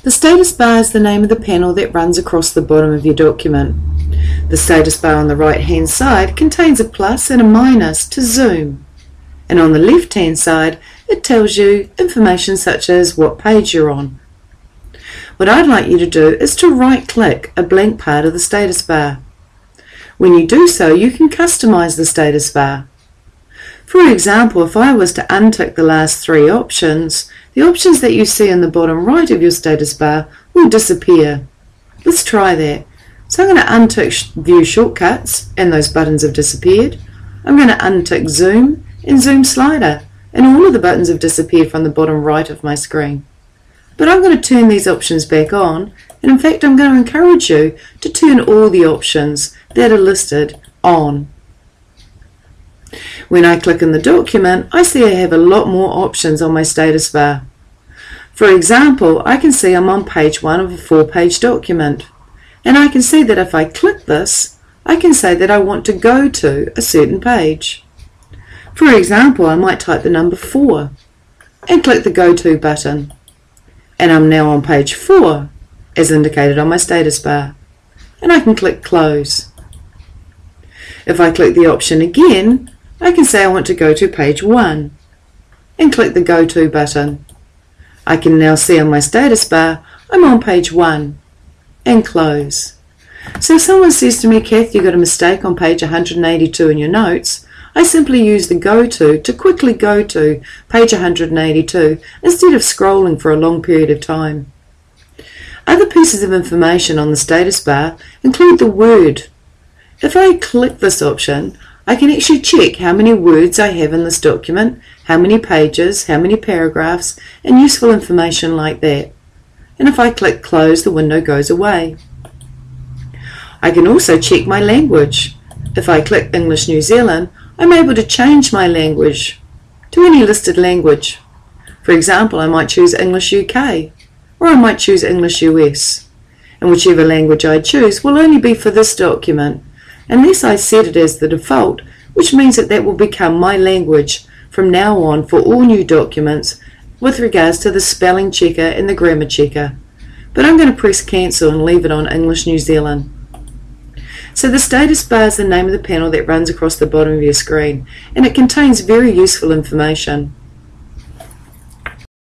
The status bar is the name of the panel that runs across the bottom of your document. The status bar on the right hand side contains a plus and a minus to zoom, and on the left hand side it tells you information such as what page you're on. What I'd like you to do is to right click a blank part of the status bar. When you do so, you can customize the status bar. For example, if I was to untick the last three options, the options that you see in the bottom right of your status bar will disappear. Let's try that. So I'm going to untick View Shortcuts, and those buttons have disappeared. I'm going to untick Zoom and Zoom Slider, and all of the buttons have disappeared from the bottom right of my screen. But I'm going to turn these options back on, and in fact I'm going to encourage you to turn all the options that are listed on. When I click in the document, I see I have a lot more options on my status bar. For example, I can see I'm on page 1 of a 4-page document, and I can see that if I click this, I can say that I want to go to a certain page. For example, I might type the number 4 and click the Go To button, and I'm now on page 4 as indicated on my status bar, and I can click Close. If I click the option again, I can say I want to go to page 1 and click the Go To button. I can now see on my status bar I'm on page 1 and close. So if someone says to me, Kath, you got a mistake on page 182 in your notes, I simply use the Go To quickly go to page 182 instead of scrolling for a long period of time. Other pieces of information on the status bar include the word. If I click this option, I can actually check how many words I have in this document, how many pages, how many paragraphs, and useful information like that. And if I click Close, the window goes away. I can also check my language. If I click English New Zealand, I'm able to change my language to any listed language. For example, I might choose English UK, or I might choose English US. And whichever language I choose will only be for this document, unless I set it as the default, which means that that will become my language from now on for all new documents with regards to the spelling checker and the grammar checker. But I'm going to press cancel and leave it on English New Zealand. So the status bar is the name of the panel that runs across the bottom of your screen, and it contains very useful information.